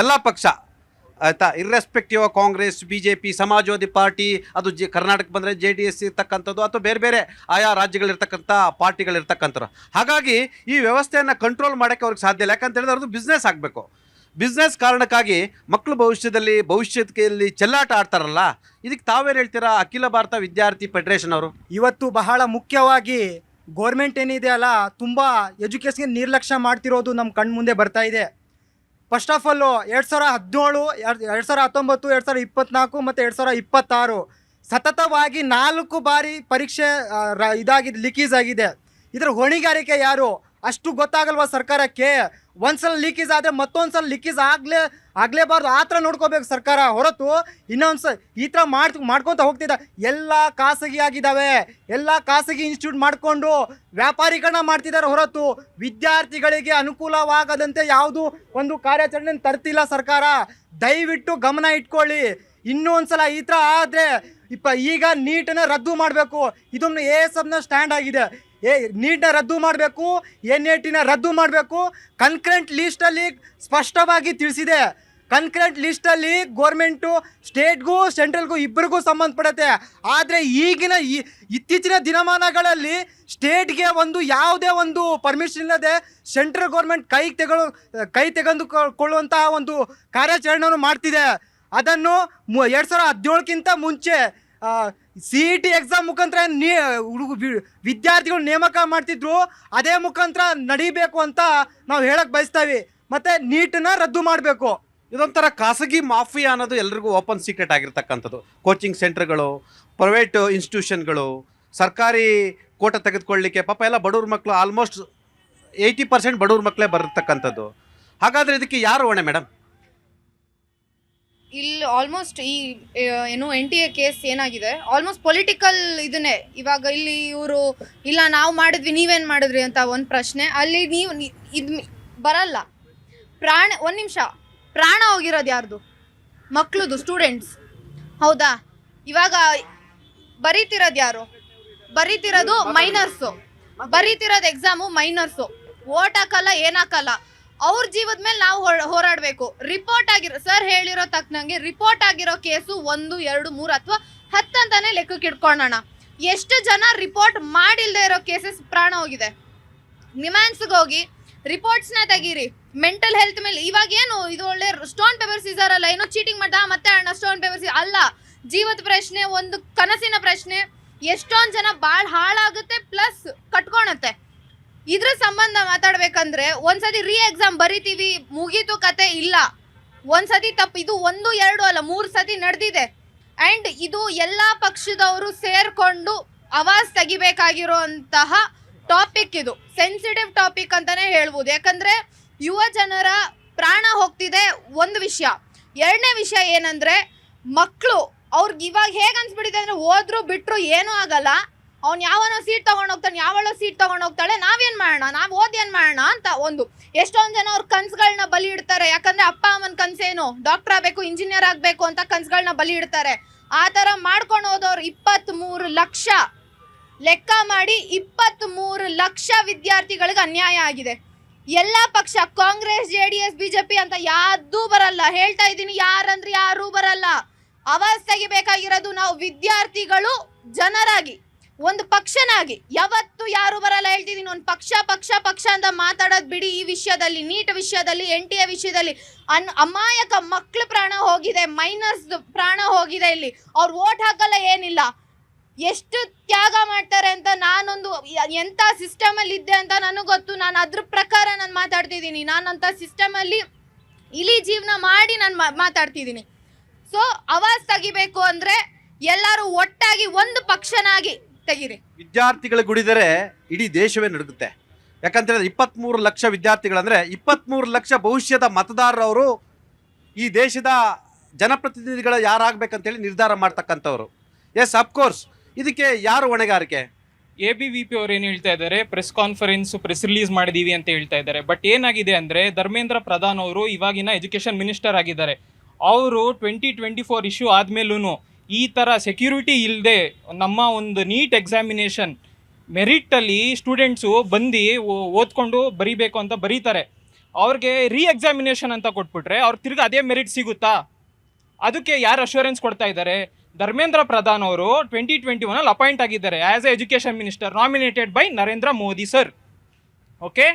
ಎಲ್ಲ ಪಕ್ಷ ಆಯಿತಾ, irrespective of Congress, BJP, Samajwadi party, ಅದು ಕರ್ನಾಟಕಕ್ಕೆ ಬಂದರೆ JDS ಇರ್ತಕ್ಕಂಥದ್ದು, ಅಥವಾ ಬೇರೆ ಬೇರೆ ಆಯಾ ರಾಜ್ಯಗಳಿರ್ತಕ್ಕಂಥ ಪಾರ್ಟಿಗಳಿರ್ತಕ್ಕಂಥವ್ರು. ಹಾಗಾಗಿ ಈ ವ್ಯವಸ್ಥೆಯನ್ನು ಕಂಟ್ರೋಲ್ ಮಾಡೋಕ್ಕೆ ಅವ್ರಿಗೆ ಸಾಧ್ಯ ಇಲ್ಲ. ಯಾಕಂತ ಹೇಳಿದ್ರೆ ಅವ್ರದ್ದು ಬಿಸ್ನೆಸ್ ಆಗಬೇಕು. ಬಿಸ್ನೆಸ್ ಕಾರಣಕ್ಕಾಗಿ ಮಕ್ಕಳು ಭವಿಷ್ಯದಲ್ಲಿ ಚೆಲ್ಲಾಟ ಆಡ್ತಾರಲ್ಲ, ಇದಕ್ಕೆ ತಾವೇನು ಹೇಳ್ತೀರಾ ಅಖಿಲ ಭಾರತ ವಿದ್ಯಾರ್ಥಿ ಫೆಡರೇಷನ್ ಅವರು? ಇವತ್ತು ಬಹಳ ಮುಖ್ಯವಾಗಿ ಗೋರ್ಮೆಂಟ್ ಏನಿದೆ ಅಲ್ಲ, ತುಂಬ ಎಜುಕೇಷನ್ಗೆ ನಿರ್ಲಕ್ಷ್ಯ ಮಾಡ್ತಿರೋದು ನಮ್ಮ ಕಣ್ಣು ಮುಂದೆ ಬರ್ತಾ ಇದೆ. ಫಸ್ಟ್ ಆಫ್ ಆಲು 2017, 2019, 2024 ಮತ್ತು 2026 ಸತತವಾಗಿ 4 ಬಾರಿ ಪರೀಕ್ಷೆ ಲೀಕೇಜ್ ಆಗಿದೆ. ಇದರ ಹೊಣೆಗಾರಿಕೆ ಯಾರು? ಅಷ್ಟು ಗೊತ್ತಾಗಲ್ವಾ ಸರ್ಕಾರಕ್ಕೆ? ಒಂದ್ಸಲ ಲೀಕೇಜ್ ಆದರೆ ಮತ್ತೊಂದ್ಸಲ ಲೀಕೇಜ್ ಆಗಲೇಬಾರ್ದು, ಆ ಥರ ನೋಡ್ಕೋಬೇಕು ಸರ್ಕಾರ, ಹೊರತು ಇನ್ನೊಂದ್ಸಲ ಈ ಥರ ಮಾಡ್ಕೊತ ಹೋಗ್ತಿದ್ದ. ಎಲ್ಲ ಖಾಸಗಿ ಆಗಿದ್ದಾವೆ, ಎಲ್ಲ ಖಾಸಗಿ ಇನ್ಸ್ಟಿಟ್ಯೂಟ್ ಮಾಡಿಕೊಂಡು ವ್ಯಾಪಾರೀಕರಣ ಮಾಡ್ತಿದ್ದಾರೆ, ಹೊರತು ವಿದ್ಯಾರ್ಥಿಗಳಿಗೆ ಅನುಕೂಲವಾಗದಂತೆ ಯಾವುದೂ ಒಂದು ಕಾರ್ಯಾಚರಣೆ ತರ್ತಿಲ್ಲ ಸರ್ಕಾರ. ದಯವಿಟ್ಟು ಗಮನ ಇಟ್ಕೊಳ್ಳಿ. ಇನ್ನೂ ಒಂದ್ಸಲ ಈ ಥರ ಆದರೆ ಈಗ ನೀಟನ್ನು ರದ್ದು ಮಾಡಬೇಕು. ಇದೊಂದು ASFನ ಸ್ಟ್ಯಾಂಡ್ ಆಗಿದೆ. ನೀಟನ್ನ ರದ್ದು ಮಾಡಬೇಕು, NATನ ರದ್ದು ಮಾಡಬೇಕು. ಕನ್ಕರೆಂಟ್ ಲೀಸ್ಟಲ್ಲಿ ಸ್ಪಷ್ಟವಾಗಿ ತಿಳಿಸಿದೆ. ಕನ್ಕರೆಂಟ್ ಲೀಸ್ಟಲ್ಲಿ ಗೋರ್ಮೆಂಟು ಸ್ಟೇಟ್ಗೂ ಸೆಂಟ್ರಲ್ಗೂ ಇಬ್ಬರಿಗೂ ಸಂಬಂಧಪಡುತ್ತೆ. ಆದರೆ ಇತ್ತೀಚಿನ ದಿನಮಾನಗಳಲ್ಲಿ ಸ್ಟೇಟ್ಗೆ ಯಾವುದೇ ಒಂದು ಪರ್ಮಿಷನ್ ಇಲ್ಲದೆ ಸೆಂಟ್ರಲ್ ಗೋರ್ಮೆಂಟ್ ಕೈ ತೆಗೆದುಕೊಳ್ಳುವಂತಹ ಒಂದು ಕಾರ್ಯಾಚರಣೆಯನ್ನು ಮಾಡ್ತಿದೆ. ಅದನ್ನು 2017ಕ್ಕಿಂತ ಮುಂಚೆ CET ಎಕ್ಸಾಮ್ ಮುಖಾಂತರ ವಿದ್ಯಾರ್ಥಿಗಳು ನೇಮಕ ಮಾಡ್ತಿದ್ರು. ಅದೇ ಮುಖಾಂತರ ನಡೀಬೇಕು ಅಂತ ನಾವು ಹೇಳಕ್ಕೆ ಬಯಸ್ತೀವಿ. ಮತ್ತು ನೀಟನ್ನ ರದ್ದು ಮಾಡಬೇಕು. ಇದೊಂಥರ ಖಾಸಗಿ ಮಾಫಿಯಾ ಅನ್ನೋದು ಎಲ್ರಿಗೂ ಓಪನ್ ಸೀಕ್ರೆಟ್ ಆಗಿರ್ತಕ್ಕಂಥದ್ದು. ಕೋಚಿಂಗ್ ಸೆಂಟರ್ಗಳು, ಪ್ರೈವೇಟ್ ಇನ್ಸ್ಟಿಟ್ಯೂಷನ್ಗಳು, ಸರ್ಕಾರಿ ಕೋಟ ತೆಗೆದುಕೊಳ್ಳಲಿಕ್ಕೆ ಪಾಪ ಎಲ್ಲ ಬಡವ್ರ ಮಕ್ಕಳು, ಆಲ್ಮೋಸ್ಟ್ 80% ಬಡವ್ರ ಮಕ್ಕಳೇ ಬರತಕ್ಕಂಥದ್ದು. ಹಾಗಾದರೆ ಇದಕ್ಕೆ ಯಾರು ಹೊಣೆ ಮೇಡಮ್? ಇಲ್ಲಿ ಆಲ್ಮೋಸ್ಟ್ ಈ ಏನು NTA ಕೇಸ್ ಏನಾಗಿದೆ, ಆಲ್ಮೋಸ್ಟ್ ಪೊಲಿಟಿಕಲ್ ಇದನ್ನೇ. ಇವಾಗ ಇಲ್ಲಿ ಇವರು ಇಲ್ಲ ನಾವು ಮಾಡಿದ್ವಿ ನೀವೇನು ಮಾಡಿದ್ರಿ ಅಂತ ಒಂದು ಪ್ರಶ್ನೆ. ಅಲ್ಲಿ ನೀವು ಇದು ಬರಲ್ಲ. ಒಂದು ನಿಮಿಷ, ಪ್ರಾಣ ಹೋಗಿರೋದು ಯಾರ್ದು? ಮಕ್ಕಳದು, ಸ್ಟೂಡೆಂಟ್ಸ್, ಹೌದಾ? ಇವಾಗ ಬರೀತಿರೋದು ಯಾರು? ಬರೀತಿರೋದು ಮೈನರ್ಸು, ಬರೀತಿರೋದು ಎಕ್ಸಾಮು ಮೈನರ್ಸು. ಓಟ್ ಹಾಕಲ್ಲ, ಏನಾಕಲ್ಲ. ಅವ್ರ ಜೀವದ ಮೇಲೆ ನಾವು ಹೋರಾಡಬೇಕು. ರಿಪೋರ್ಟ್ ಆಗಿರೋ, ಸರ್ ಹೇಳಿರೋ ತಕ್ಕನಂಗೆ ರಿಪೋರ್ಟ್ ಆಗಿರೋ ಕೇಸು 1, 2, 3 ಅಥವಾ 10 ಅಂತಾನೆ ಲೆಕ್ಕಕ್ಕೆ ಇಟ್ಕೊಳ್ಳೋಣ. ಎಷ್ಟು ಜನ ರಿಪೋರ್ಟ್ ಮಾಡಿಲ್ದೇ ಇರೋ ಕೇಸಸ್ ಪ್ರಾಣ ಹೋಗಿದೆ? ನಿಮ್ಯಾನ್ಸ್ಗೆ ಹೋಗಿ ರಿಪೋರ್ಟ್ಸ್ನ ತೆಗೀರಿ. ಮೆಂಟಲ್ ಹೆಲ್ತ್ ಮೇಲೆ ಇವಾಗ ಏನು ಇದು ಒಳ್ಳೆ ಸ್ಟೋನ್ ಪೇಪರ್ ಸೀಸರ್ ಅಲ್ಲ, ಏನೋ ಚೀಟಿಂಗ್ ಮಾಡ್ದ ಮತ್ತೆ ಅಣ್ಣ ಸ್ಟೋನ್ ಪೇಪರ್ ಸೀಸರ್ ಅಲ್ಲ. ಜೀವದ ಪ್ರಶ್ನೆ, ಒಂದು ಕನಸಿನ ಪ್ರಶ್ನೆ. ಎಷ್ಟೊಂದು ಜನ ಭಾಳ ಹಾಳಾಗುತ್ತೆ, ಪ್ಲಸ್ ಕಟ್ಕೊಳತ್ತೆ. ಇದ್ರ ಸಂಬಂಧ ಮಾತಾಡ್ಬೇಕಂದ್ರೆ ಒಂದ್ಸತಿ ಎಕ್ಸಾಮ್ ಬರಿತೀವಿ, ಮುಗೀತು ಕತೆ. ಇಲ್ಲ, ಒಂದ್ಸತಿ ತಪ್ಪು. ಇದು 1, 2 ಅಲ್ಲ, 3 ಸತಿ ನಡೆದಿದೆ. ಆ್ಯಂಡ್ ಇದು ಎಲ್ಲ ಪಕ್ಷದವರು ಸೇರ್ಕೊಂಡು ಆವಾಜ್ ತೆಗಿಬೇಕಾಗಿರುವಂತಹ ಟಾಪಿಕ್. ಇದು ಸೆನ್ಸಿಟಿವ್ ಟಾಪಿಕ್ ಅಂತಾನೆ ಹೇಳ್ಬೋದು. ಯಾಕಂದ್ರೆ ಯುವ ಜನರ ಪ್ರಾಣ ಹೋಗ್ತಿದೆ ಒಂದು ವಿಷಯ. ಎರಡನೇ ವಿಷಯ ಏನಂದ್ರೆ, ಮಕ್ಕಳು ಅವ್ರಿಗೆ ಇವಾಗ ಹೇಗೆ ಅನ್ಸ್ಬಿಟ್ಟಿದೆ ಅಂದ್ರೆ, ಹೋದ್ರು ಬಿಟ್ರು ಏನೂ ಆಗಲ್ಲ, ಅವ್ನು ಯಾವನೋ ಸೀಟ್ ತೊಗೊಂಡೋಗ್ತಾನೆ, ಯಾವಳೋ ಸೀಟ್ ತೊಗೊಂಡೋಗ್ತಾಳೆ, ನಾವೇನು ಮಾಡೋಣ, ನಾವು ಓದಿ ಏನು ಮಾಡೋಣ ಅಂತ ಒಂದು. ಎಷ್ಟೊಂದು ಜನ ಅವ್ರ ಕನ್ಸುಗಳನ್ನ ಬಲಿ ಇಡ್ತಾರೆ. ಯಾಕಂದರೆ ಅಪ್ಪ ಅಮ್ಮನ ಕನಸೇನು, ಡಾಕ್ಟರ್ ಆಗಬೇಕು, ಇಂಜಿನಿಯರ್ ಆಗಬೇಕು ಅಂತ ಕನ್ಸುಗಳನ್ನ ಬಲಿ ಇಡ್ತಾರೆ. ಆ ಥರ ಮಾಡ್ಕೊಂಡು ಹೋದವ್ರು 23 ಲಕ್ಷ ಲೆಕ್ಕ ಮಾಡಿ, 23 ಲಕ್ಷ ವಿದ್ಯಾರ್ಥಿಗಳಿಗೆ ಅನ್ಯಾಯ ಆಗಿದೆ. ಎಲ್ಲ ಪಕ್ಷ, ಕಾಂಗ್ರೆಸ್, JDS, BJP ಅಂತ ಯಾವ್ದೂ ಬರಲ್ಲ. ಹೇಳ್ತಾ ಇದ್ದೀನಿ, ಯಾರಂದ್ರೆ ಯಾರೂ ಬರಲ್ಲ. ಆವಾಜ್ ತೆಗಿಬೇಕಾಗಿರೋದು ನಾವು ವಿದ್ಯಾರ್ಥಿಗಳು, ಜನರಾಗಿ, ಒಂದು ಪಕ್ಷನಾಗಿ. ಯಾವತ್ತು ಯಾರು ಬರಲ್ಲ. ಹೇಳ್ತಿದ್ದೀನಿ, ಒಂದು ಪಕ್ಷ ಅಂತ ಮಾತಾಡೋದು ಬಿಡಿ. ಈ ವಿಷಯದಲ್ಲಿ, ನೀಟ್ ವಿಷಯದಲ್ಲಿ, NTA ವಿಷಯದಲ್ಲಿ ಅಮಾಯಕ ಮಕ್ಕಳು ಪ್ರಾಣ ಹೋಗಿದೆ, ಮೈನರ್ಸ್ ಪ್ರಾಣ ಹೋಗಿದೆ. ಇಲ್ಲಿ ಅವ್ರು ಓಟ್ ಹಾಕಲ್ಲ, ಏನಿಲ್ಲ. ಎಷ್ಟು ತ್ಯಾಗ ಮಾಡ್ತಾರೆ ಅಂತ ನಾನೊಂದು ಎಂಥ ಸಿಸ್ಟಮಲ್ಲಿ ಇದ್ದೆ ಅಂತ ನನಗೆ ಗೊತ್ತು. ನಾನು ಅದ್ರ ಪ್ರಕಾರ ನಾನು ಮಾತಾಡ್ತಿದ್ದೀನಿ. ನಾನಂಥ ಸಿಸ್ಟಮಲ್ಲಿ ಇಲಿ ಜೀವನ ಮಾಡಿ ನಾನು ಮಾತಾಡ್ತಿದ್ದೀನಿ. ಸೊ ಆವಾಜ್ ತೆಗಿಬೇಕು ಅಂದರೆ ಎಲ್ಲರೂ ಒಟ್ಟಾಗಿ ಒಂದು ಪಕ್ಷನಾಗಿ ತೆಗೀರಿ. ವಿದ್ಯಾರ್ಥಿಗಳು ಗುಡಿದರೆ ಇಡೀ ದೇಶವೇ ನಡುಗುತ್ತೆ. ಯಾಕಂತೇಳಿದ್ರೆ 23 ಲಕ್ಷ ವಿದ್ಯಾರ್ಥಿಗಳಂದರೆ 23 ಲಕ್ಷ ಭವಿಷ್ಯದ ಮತದಾರರವರು ಈ ದೇಶದ ಜನಪ್ರತಿನಿಧಿಗಳು ಯಾರಾಗಬೇಕಂತೇಳಿ ನಿರ್ಧಾರ ಮಾಡ್ತಕ್ಕಂಥವ್ರು. Yes, of course. ಇದಕ್ಕೆ ಯಾರು ಹೊಣೆಗಾರಿಕೆ? ABVP ಅವ್ರು ಏನು ಹೇಳ್ತಾ ಇದ್ದಾರೆ, ಪ್ರೆಸ್ ರಿಲೀಸ್ ಮಾಡಿದೀವಿ ಅಂತ ಹೇಳ್ತಾ ಇದ್ದಾರೆ. ಬಟ್ ಏನಾಗಿದೆ ಅಂದರೆ, ಧರ್ಮೇಂದ್ರ ಪ್ರಧಾನ್ ಅವರು ಇವಾಗಿನ ಎಜುಕೇಷನ್ ಮಿನಿಸ್ಟರ್ ಆಗಿದ್ದಾರೆ. ಅವರು 2024 ಇಶ್ಯೂ ಆದಮೇಲೂ ಈ ಥರ ಸೆಕ್ಯೂರಿಟಿ ಇಲ್ಲದೆ ನಮ್ಮ ಒಂದು ನೀಟ್ ಎಕ್ಸಾಮಿನೇಷನ್ ಮೆರಿಟಲ್ಲಿ ಸ್ಟೂಡೆಂಟ್ಸು ಬಂದು ಓದ್ಕೊಂಡು ಬರೀಬೇಕು ಅಂತ ಬರೀತಾರೆ. ಅವ್ರಿಗೆ ಎಕ್ಸಾಮಿನೇಷನ್ ಅಂತ ಕೊಟ್ಬಿಟ್ರೆ ಅವ್ರಿಗೆ ತಿರ್ಗಿ ಅದೇ ಮೆರಿಟ್ ಸಿಗುತ್ತಾ? ಅದಕ್ಕೆ ಯಾರು ಅಶ್ಯೂರೆನ್ಸ್ ಕೊಡ್ತಾ ಇದ್ದಾರೆ? ಧರ್ಮೇಂದ್ರ ಪ್ರಧಾನ್ ಅವರು 2021 ಅಪಾಯಿಂಟ್ ಆಗಿದ್ದಾರೆ as A education minister, nominated by Narendra Modi sir. Okay,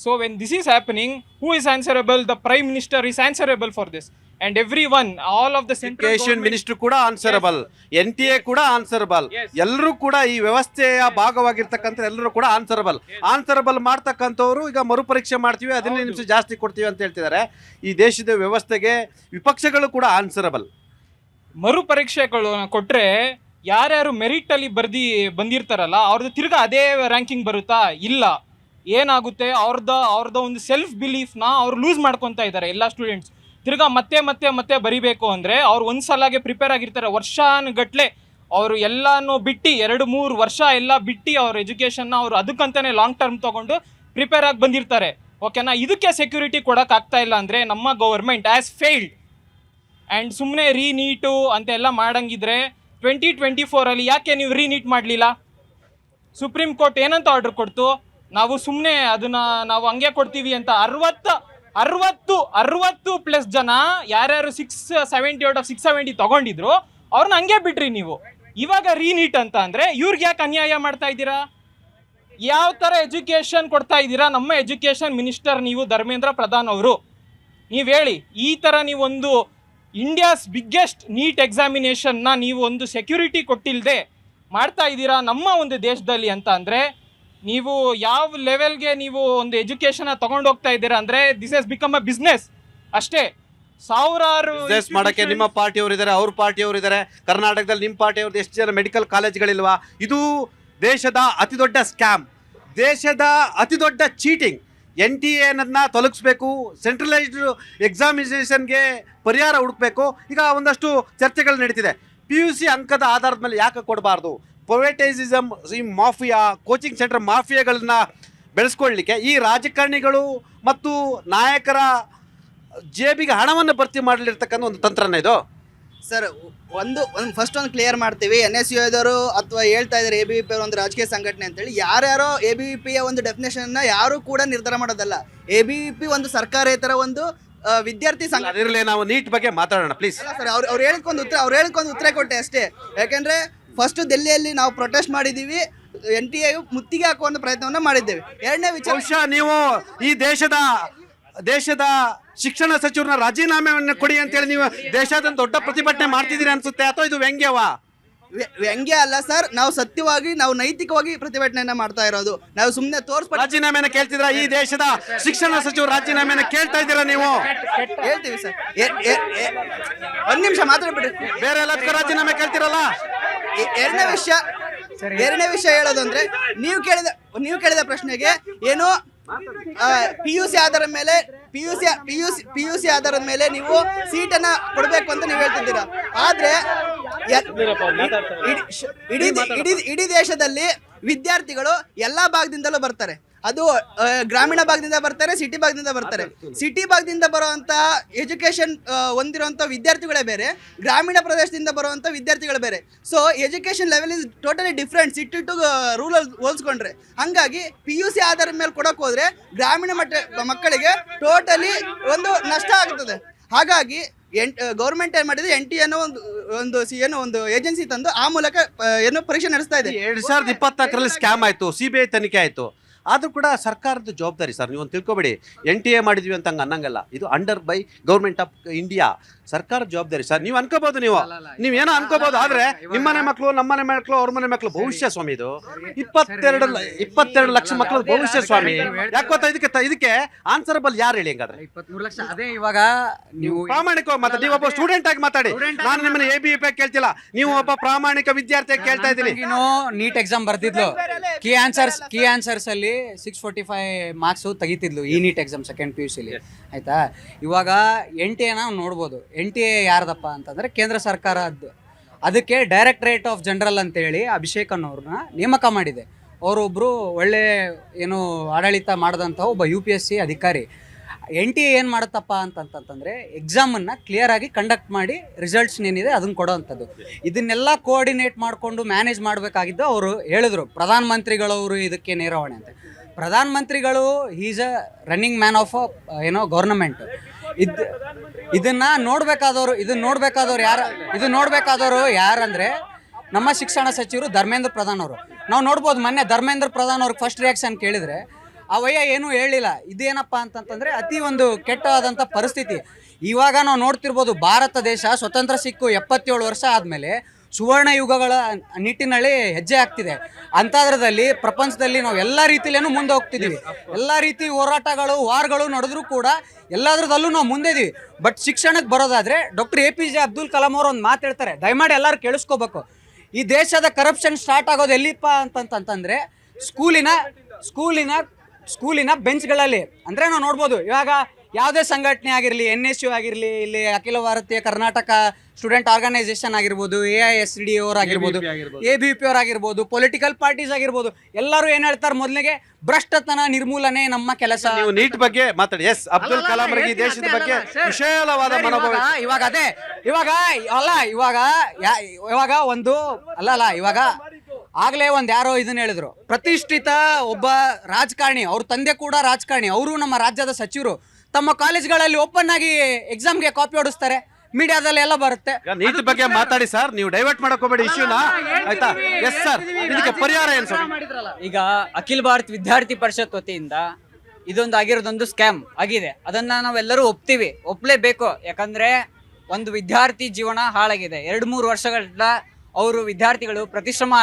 so when this is happening, who is answerable? The prime minister is answerable for this, and everyone, all of the education minister ಕೂಡ answerable, NTA ಕೂಡ answerable, ಎಲ್ಲರೂ ಕೂಡ ಈ ವ್ಯವಸ್ಥೆಯ ಭಾಗವಾಗಿರ್ತಕ್ಕಂಥ ಎಲ್ಲರೂ ಕೂಡ answerable ಮಾಡ್ತಕ್ಕಂಥವ್ರು ಈಗ ಮರುಪರೀಕ್ಷೆ ಮಾಡ್ತೀವಿ, 15 ನಿಮಿಷ ಜಾಸ್ತಿ ಕೊಡ್ತೀವಿ ಅಂತ ಹೇಳ್ತಿದ್ದಾರೆ. ಈ ದೇಶದ ವ್ಯವಸ್ಥೆಗೆ ವಿಪಕ್ಷಗಳು ಕೂಡ ಆನ್ಸರಬಲ್. ಮರುಪರೀಕ್ಷೆಗಳು ಕೊಟ್ರೆ ಯಾರ್ಯಾರು ಮೆರಿಟ್ ಅಲ್ಲಿ ಬಂದಿರ್ತಾರಲ್ಲ ಅವ್ರದ್ದು ತಿರ್ಗಾ ಅದೇ ರ್ಯಾಂಕಿಂಗ್ ಬರುತ್ತಾ? ಇಲ್ಲ. ಏನಾಗುತ್ತೆ, ಅವ್ರದ್ದು ಒಂದು ಸೆಲ್ಫ್ ಬಿಲೀಫ್ನ ಅವ್ರು ಲೂಸ್ ಮಾಡ್ಕೊತಾ ಇದ್ದಾರೆ ಎಲ್ಲ ಸ್ಟೂಡೆಂಟ್ಸ್. ತಿರ್ಗಾ ಮತ್ತೆ ಬರಿಬೇಕು ಅಂದರೆ ಅವ್ರು ಒಂದ್ಸಲಾಗೆ ಪ್ರಿಪೇರ್ ಆಗಿರ್ತಾರೆ, ವರ್ಷಾನುಗಟ್ಲೆ ಅವರು ಎಲ್ಲಾನು ಬಿಟ್ಟು 2-3 ವರ್ಷ ಎಲ್ಲ ಬಿಟ್ಟು ಅವ್ರ ಎಜುಕೇಷನ್ನ ಅವರು ಅದಕ್ಕಂತಾನೆ ಲಾಂಗ್ ಟರ್ಮ್ ತೊಗೊಂಡು ಪ್ರಿಪೇರ್ ಆಗಿ ಬಂದಿರ್ತಾರೆ. ಓಕೆನಾ? ಇದಕ್ಕೆ ಸೆಕ್ಯೂರಿಟಿ ಕೊಡೋಕ್ಕಾಗ್ತಾ ಇಲ್ಲ ಅಂದರೆ ನಮ್ಮ ಗೌರ್ಮೆಂಟ್ ಆ್ಯಸ್ ಫೇಲ್ಡ್. ಆ್ಯಂಡ್ ಸುಮ್ಮನೆ ರೀನೀಟು ಅಂತೆಲ್ಲ ಮಾಡಂಗಿದ್ರೆ 2024 ಯಾಕೆ ನೀವು ರೀನೀಟ್ ಮಾಡಲಿಲ್ಲ? ಸುಪ್ರೀಂ ಕೋರ್ಟ್ ಏನಂತ ಆರ್ಡರ್ ಕೊಡ್ತು? ನಾವು ಸುಮ್ಮನೆ ಅದನ್ನು ನಾವು ಹಂಗೆ ಕೊಡ್ತೀವಿ ಅಂತ 60+ ಜನ ಯಾರ್ಯಾರು 670 ಔಟ್ ಆಫ್ 670 ತೊಗೊಂಡಿದ್ರು ಅವ್ರನ್ನ ಹಂಗೆ ಬಿಟ್ರಿ ನೀವು. ಇವಾಗ ರೀನೀಟ್ ಅಂತ ಅಂದರೆ ಇವ್ರಿಗೆ ಯಾಕೆ ಅನ್ಯಾಯ ಮಾಡ್ತಾ ಇದ್ದೀರಾ? ಯಾವ ಥರ ಎಜುಕೇಷನ್ ಕೊಡ್ತಾ ಇದ್ದೀರಾ? ನಮ್ಮ ಎಜುಕೇಷನ್ ಮಿನಿಸ್ಟರ್ ನೀವು, ಧರ್ಮೇಂದ್ರ ಪ್ರಧಾನ್ ಅವರು. ನೀವು ಹೇಳಿ, ಈ ಥರ ನೀವೊಂದು ಇಂಡಿಯಾಸ್ ಬಿಗ್ಗೆಸ್ಟ್ ನೀಟ್ ಎಕ್ಸಾಮಿನೇಷನ್ನ ನೀವು ಒಂದು ಸೆಕ್ಯೂರಿಟಿ ಕೊಟ್ಟಿಲ್ಲದೆ ಮಾಡ್ತಾ ಇದ್ದೀರಾ ನಮ್ಮ ಒಂದು ದೇಶದಲ್ಲಿ ಅಂತ ಅಂದರೆ ನೀವು ಯಾವ ಲೆವೆಲ್ಗೆ ನೀವು ಒಂದು ಎಜುಕೇಷನ್ ತಗೊಂಡು ಹೋಗ್ತಾ ಇದ್ದೀರಾ ಅಂದರೆ this has become a business ಅಷ್ಟೇ. ಸಾವಿರಾರು ಬಿಸ್ನೆಸ್ ಮಾಡಕ್ಕೆ ನಿಮ್ಮ ಪಾರ್ಟಿಯವರು ಇದ್ದಾರೆ, ಅವ್ರ ಪಾರ್ಟಿಯವರು ಇದ್ದಾರೆ. ಕರ್ನಾಟಕದಲ್ಲಿ ನಿಮ್ಮ ಪಾರ್ಟಿಯವ್ರದ್ದು ಎಷ್ಟು ಜನ ಮೆಡಿಕಲ್ ಕಾಲೇಜ್ಗಳಿಲ್ವಾ? ಇದು ದೇಶದ ಅತಿ ದೊಡ್ಡ ಸ್ಕ್ಯಾಮ್, ದೇಶದ ಅತಿ ದೊಡ್ಡ ಚೀಟಿಂಗ್. NTA ತೊಲಗಿಸ್ಬೇಕು, ಸೆಂಟ್ರಲೈಸ್ಡ್ ಎಕ್ಸಾಮಿನೇಷನ್ಗೆ ಪರಿಹಾರ ಹುಡುಕಬೇಕು. ಈಗ ಒಂದಷ್ಟು ಚರ್ಚೆಗಳು ನಡೀತಿದೆ. PUC ಅಂಕದ ಆಧಾರದ ಮೇಲೆ ಯಾಕೆ ಕೊಡಬಾರ್ದು? ಪ್ರೈವೇಟೈಸಿಸಮ್, ಈ ಮಾಫಿಯಾ, ಕೋಚಿಂಗ್ ಸೆಂಟರ್ ಮಾಫಿಯಾಗಳನ್ನ ಬೆಳೆಸ್ಕೊಳ್ಳಲಿಕ್ಕೆ ಈ ರಾಜಕಾರಣಿಗಳು ಮತ್ತು ನಾಯಕರ ಜೇಬಿಗೆ ಹಣವನ್ನು ಭರ್ತಿ ಮಾಡಲಿರ್ತಕ್ಕಂಥ ಒಂದು ತಂತ್ರನ ಇದು. ಸರ್, ಒಂದು ಫಸ್ಟ್ ಒಂದು ಕ್ಲಿಯರ್ ಮಾಡ್ತೀವಿ. NSUದವರು ಅಥವಾ ಹೇಳ್ತಾ ಇದ್ದಾರೆ ABVP ಒಂದು ರಾಜಕೀಯ ಸಂಘಟನೆ ಅಂತೇಳಿ. ಯಾರ್ಯಾರೋ ABVPಯ ಒಂದು ಡೆಫಿನೇಷನ್ನ ಯಾರು ಕೂಡ ನಿರ್ಧಾರ ಮಾಡೋದಲ್ಲ. ABVP ಒಂದು ಸರ್ಕಾರೇತರ ಒಂದು ವಿದ್ಯಾರ್ಥಿ ಸಂಘ. ಅದರಲ್ಲಿ ನಾವು ನೀಟ್ ಬಗ್ಗೆ ಮಾತಾಡೋಣ ಪ್ಲೀಸ್. ಸರ್, ಅವ್ರು ಹೇಳಿಕೊಂದು ಉತ್ತರ ಕೊಟ್ಟೆ ಅಷ್ಟೇ. ಯಾಕೆಂದ್ರೆ ಫಸ್ಟ್ ದೆಹಲಿಯಲ್ಲಿ ನಾವು ಪ್ರೊಟೆಸ್ಟ್ ಮಾಡಿದ್ದೀವಿ, NTA ಮುತ್ತಿಗೆ ಹಾಕುವಂಥ ಪ್ರಯತ್ನವನ್ನು ಮಾಡಿದ್ದೇವೆ. ಎರಡನೇ ವಿಚಾರ, ಬಹುಶಃ ನೀವು ಈ ದೇಶದ ಶಿಕ್ಷಣ ಸಚಿವರನ್ನ ರಾಜೀನಾಮೆಯನ್ನು ಕೊಡಿ ಅಂತೇಳಿ ನೀವು ದೇಶಾದ್ಯಂತ ದೊಡ್ಡ ಪ್ರತಿಭಟನೆ ಮಾಡ್ತಿದ್ದೀರಿ ಅನ್ಸುತ್ತೆ, ಅಥವಾ ಇದು ವ್ಯಂಗ್ಯವಾ? ವ್ಯಂಗ್ಯ ಅಲ್ಲ ಸರ್, ನಾವು ಸತ್ಯವಾಗಿ, ನಾವು ನೈತಿಕವಾಗಿ ಪ್ರತಿಭಟನೆಯನ್ನ ಮಾಡ್ತಾ ಇರೋದು. ನಾವು ಸುಮ್ಮನೆ ರಾಜೀನಾಮೆನ ಕೇಳ್ತಿದ್ರ? ಈ ದೇಶದ ಶಿಕ್ಷಣ ಸಚಿವರು ರಾಜೀನಾಮೆನ ಕೇಳ್ತಾ ಇದ್ದೀರಾ ನೀವು? ಹೇಳ್ತೀವಿ ಸರ್. ಒಂದ್ ನಿಮಿಷ ಮಾತಾಡ್ಬಿಡ್ರಿ. ಬೇರೆ ಎಲ್ಲದಕ್ಕೂ ರಾಜೀನಾಮೆ ಕೇಳ್ತಿರಲ್ಲ? ಎರಡನೇ ವಿಷಯ ಹೇಳೋದು ಅಂದ್ರೆ, ನೀವು ಕೇಳಿದ ಪ್ರಶ್ನೆಗೆ ಏನು PUC ಆಧಾರದ ಮೇಲೆ ನೀವು ಸೀಟನ್ನ ಕೊಡಬೇಕು ಅಂತ ನೀವು ಹೇಳ್ತಿದ್ದೀರಾ. ಆದ್ರೆ ಇಡೀ ದೇಶದಲ್ಲಿ ವಿದ್ಯಾರ್ಥಿಗಳು ಎಲ್ಲಾ ಭಾಗದಿಂದಲೂ ಬರ್ತಾರೆ. ಅದು ಗ್ರಾಮೀಣ ಭಾಗದಿಂದ ಬರ್ತಾರೆ, ಸಿಟಿ ಭಾಗದಿಂದ ಬರ್ತಾರೆ. ಸಿಟಿ ಭಾಗದಿಂದ ಬರುವಂತ ಎಜುಕೇಶನ್ ಹೊಂದಿರುವಂತ ವಿದ್ಯಾರ್ಥಿಗಳೇ ಬೇರೆ, ಗ್ರಾಮೀಣ ಪ್ರದೇಶದಿಂದ ಬರುವಂತ ವಿದ್ಯಾರ್ಥಿಗಳೇ ಬೇರೆ. So education level is totally different city to rural ಹೋಲ್ಸ್ಕೊಂಡ್ರೆ. ಹಂಗಾಗಿ PUC ಆಧಾರದ ಮೇಲೆ ಕೊಡೋಕೆ ಹೋದ್ರೆ ಗ್ರಾಮೀಣ ಮಕ್ಕಳಿಗೆ ಟೋಟಲಿ ಒಂದು ನಷ್ಟ ಆಗ್ತದೆ. ಹಾಗಾಗಿ ಗೌರ್ಮೆಂಟ್ ಏನ್ ಮಾಡಿದ್ರೆ NTA ಒಂದು ಏಜೆನ್ಸಿ ತಂದು ಆ ಮೂಲಕ ಪರೀಕ್ಷೆ ನಡೆಸ್ತಾ ಇದೆ. 2024 ಸ್ಕ್ಯಾಮ್ ಆಯ್ತು, CBI ತನಿಖೆ ಆಯ್ತು. ಆದ್ರೂ ಕೂಡ ಸರ್ಕಾರದ ಜವಾಬ್ದಾರಿ ಸರ್, ನೀವು ತಿಳ್ಕೊಬೇಡಿ. NTA ಮಾಡಿದ್ವಿ ಅಂತ ಅನ್ನಂಗಲ್ಲ, ಇದು under by government of India, ಸರ್ಕಾರದ ಜವಾಬ್ದಾರಿ ಸರ್. ನೀವು ಅನ್ಕೋಬಹುದು, ನೀವೇನೋ ಅನ್ಕೋಬಹುದು, ಆದ್ರೆ ನಿಮ್ಮನೆ ಮಕ್ಕಳು, ನಮ್ಮನೆ ಮಕ್ಕಳು, ಅವ್ರ ಮನೆ ಮಕ್ಕಳು ಭವಿಷ್ಯ ಸ್ವಾಮಿ. ಇದು 22 ಲಕ್ಷ ಮಕ್ಕಳು ಭವಿಷ್ಯ ಸ್ವಾಮಿ. ಯಾಕೋತ ಇದಕ್ಕೆ ಆನ್ಸರಬಲ್ ಯಾರು ಹೇಳಿ? ಹಂಗಾದ್ರೆ 23 ಲಕ್ಷ. ಅದೇ ಇವಾಗ ನೀವು ಪ್ರಾಮಾಣಿಕವಾಗಿ ಮಾತಾಡಿ. ನೀವು ಒಬ್ಬ ಸ್ಟೂಡೆಂಟ್ ಆಗಿ ಮಾತಾಡಿ. ನಾನು ನಿಮ್ಮನ್ನ ABVP ಕೇಳ್ತಿಲ್ಲ, ನೀವು ಒಬ್ಬ ಪ್ರಾಮಾಣಿಕ ವಿದ್ಯಾರ್ಥಿ ಕೇಳ್ತಾ ಇದ್ದೀನಿ. ನೀಟ್ ಎಕ್ಸಾಮ್ ಬರ್ತಿದ್ಲು, ಕೀ ಆನ್ಸರ್ಸ್ ಅಲ್ಲಿ 645 ಮಾರ್ಕ್ಸ್ ತೆಗಿತಿದ್ಲು ಈ ನೀಟ್ ಎಕ್ಸಾಮ್ ಸೆಕೆಂಡ್ PUC ಲಿ. ಆಯ್ತಾ? ಇವಾಗ NTA ನಾವು ನೋಡ್ಬೋದು. NTA ಯಾರ್ದಪ್ಪ ಅಂತಂದ್ರೆ ಕೇಂದ್ರ ಸರ್ಕಾರದ್ದು. ಅದಕ್ಕೆ ಡೈರೆಕ್ಟರೇಟ್ ಆಫ್ ಜನರಲ್ ಅಂತೇಳಿ ಅಭಿಷೇಕ್ ಅನ್ನೋರನ್ನ ನೇಮಕ ಮಾಡಿದೆ. ಅವರೊಬ್ಬರು ಒಳ್ಳೆ ಏನು ಆಡಳಿತ ಮಾಡಿದಂಥ ಒಬ್ಬ UPSC ಅಧಿಕಾರಿ. NTA ಏನು ಮಾಡುತ್ತಪ್ಪ ಅಂತಂತಂದರೆ ಎಕ್ಸಾಮನ್ನು ಕ್ಲಿಯರಾಗಿ ಕಂಡಕ್ಟ್ ಮಾಡಿ ರಿಸಲ್ಟ್ಸ್ ಏನಿದೆ ಅದನ್ನು ಕೊಡೋವಂಥದ್ದು. ಇದನ್ನೆಲ್ಲ ಕೋಆರ್ಡಿನೇಟ್ ಮಾಡಿಕೊಂಡು ಮ್ಯಾನೇಜ್ ಮಾಡಬೇಕಾಗಿದ್ದು ಅವರು ಹೇಳಿದ್ರು, ಪ್ರಧಾನಮಂತ್ರಿಗಳವರು ಇದಕ್ಕೆ ನೇರವಾಣೆ ಅಂತ. ಪ್ರಧಾನ ಮಂತ್ರಿಗಳು is a running man of ಏನೋ ಗೌರ್ನಮೆಂಟ್. ಇದನ್ನ ನೋಡ್ಬೇಕಾದವರು ಯಾರಂದ್ರೆ ನಮ್ಮ ಶಿಕ್ಷಣ ಸಚಿವರು ಧರ್ಮೇಂದ್ರ ಪ್ರಧಾನ್ ಅವರು. ನಾವು ನೋಡ್ಬೋದು ಮೊನ್ನೆ ಧರ್ಮೇಂದ್ರ ಪ್ರಧಾನ್ ಅವ್ರಿಗೆ ಫಸ್ಟ್ ರಿಯಾಕ್ಷನ್ ಕೇಳಿದ್ರೆ ಅವಯ್ಯ ಏನೂ ಹೇಳಿಲ್ಲ. ಇದೇನಪ್ಪ ಅಂತಂತಂದ್ರೆ ಅತಿ ಒಂದು ಕೆಟ್ಟವಾದಂಥ ಪರಿಸ್ಥಿತಿ. ಇವಾಗ ನಾವು ನೋಡ್ತಿರ್ಬೋದು, ಭಾರತ ದೇಶ ಸ್ವತಂತ್ರ ಸಿಕ್ಕು 77 ವರ್ಷ ಆದಮೇಲೆ ಸುವರ್ಣ ಯುಗಗಳ ನಿಟ್ಟಿನಲ್ಲಿ ಹೆಜ್ಜೆ ಆಗ್ತಿದೆ. ಅಂಥದ್ರದಲ್ಲಿ ಪ್ರಪಂಚದಲ್ಲಿ ನಾವು ಎಲ್ಲ ರೀತಿಯಲ್ಲೇನು ಮುಂದೆ ಹೋಗ್ತಿದ್ದೀವಿ. ಎಲ್ಲ ರೀತಿ ಹೋರಾಟಗಳು ವಾರ್ಗಳು ನಡೆದ್ರೂ ಕೂಡ ಎಲ್ಲದರದಲ್ಲೂ ನಾವು ಮುಂದೆ ಇದೀವಿ. ಬಟ್ ಶಿಕ್ಷಣಕ್ಕೆ ಬರೋದಾದ್ರೆ ಡಾಕ್ಟರ್ APJ ಅಬ್ದುಲ್ ಕಲಾಂ ಅವರು ಒಂದು ಮಾತು ಹೇಳ್ತಾರೆ, ದಯಮಾಡಿ ಎಲ್ಲರೂ ಕೇಳಿಸ್ಕೋಬೇಕು. ಈ ದೇಶದ ಕರಪ್ಷನ್ ಸ್ಟಾರ್ಟ್ ಆಗೋದು ಎಲ್ಲಿಪ್ಪ ಅಂತಂತಂದ್ರೆ ಸ್ಕೂಲಿನ ಬೆಂಚ್ಗಳಲ್ಲಿ. ಅಂದರೆ ನಾವು ನೋಡ್ಬೋದು, ಇವಾಗ ಯಾವುದೇ ಸಂಘಟನೆ ಆಗಿರಲಿ, NSU ಆಗಿರಲಿ, ಇಲ್ಲಿ ಅಖಿಲ ಭಾರತೀಯ ಕರ್ನಾಟಕ ಸ್ಟೂಡೆಂಟ್ ಆರ್ಗನೈಸೇಷನ್ ಆಗಿರ್ಬೋದು, AISD ಅವರಾಗಿರ್ಬೋದು, ABP ಅವರಾಗಿರ್ಬೋದು, ಪೊಲಿಟಿಕಲ್ ಪಾರ್ಟೀಸ್ ಆಗಿರ್ಬೋದು, ಎಲ್ಲರೂ ಏನು ಹೇಳ್ತಾರೆ, ಮೊದಲಿಗೆ ಭ್ರಷ್ಟತನ ನಿರ್ಮೂಲನೆ ನಮ್ಮ ಕೆಲಸ. ನೀವು ನೀಟ್ ಬಗ್ಗೆ ಮಾತಾಡಿ. ಎಸ್, ಅಬ್ದುಲ್ ಕಲಾಂ ಅವರಿಗೆ ಈ ದೇಶದ ಬಗ್ಗೆ ವಿಶಾಲವಾದ ಮನೋಭಾವ. ಇವಾಗ ಆಗ್ಲೇ ಒಂದು ಯಾರೋ ಇದನ್ನ ಹೇಳಿದ್ರು, ಪ್ರತಿಷ್ಠಿತ ಒಬ್ಬ ರಾಜಕಾರಣಿ, ಅವ್ರ ತಂದೆ ಕೂಡ ರಾಜಕಾರಣಿ, ಅವರು ನಮ್ಮ ರಾಜ್ಯದ ಸಚಿವರು, ತಮ್ಮ ಕಾಲೇಜ್ಗಳಲ್ಲಿ ಓಪನ್ ಆಗಿ ಎಕ್ಸಾಮ್ಗೆ ಕಾಪಿ ಹೊಡಿಸ್ತಾರೆ, ಮೀಡಿಯಾದಲ್ಲಿ ಎಲ್ಲ ಬರುತ್ತೆ. ನೀಟ್ ಬಗ್ಗೆ ಮಾತಾಡಿ ಸರ್, ನೀವು ಡೈವರ್ಟ್ ಮಾಡಕ್ ಹೋಗಬೇಡಿ ಇಶ್ಯೂನ, ಆಯ್ತಾ? ಎಸ್ ಸರ್, ಇದಕ್ಕೆ ಪರಿಹಾರ ಏನು ಸರ್? ಈಗ ಅಖಿಲ ಭಾರತ ವಿದ್ಯಾರ್ಥಿ ಪರಿಷತ್ ವತಿಯಿಂದ ಇದೊಂದು ಆಗಿರೋದೊಂದು ಸ್ಕ್ಯಾಮ್ ಆಗಿದೆ. ಅದನ್ನ ನಾವೆಲ್ಲರೂ ಒಪ್ಪಲೇಬೇಕು. ಯಾಕಂದ್ರೆ ಒಂದು ವಿದ್ಯಾರ್ಥಿ ಜೀವನ ಹಾಳಾಗಿದೆ. 2-3 ವರ್ಷಗಳಿಂದ ಅವರು ವಿದ್ಯಾರ್ಥಿಗಳು ಪ್ರತಿಶ್ರಮ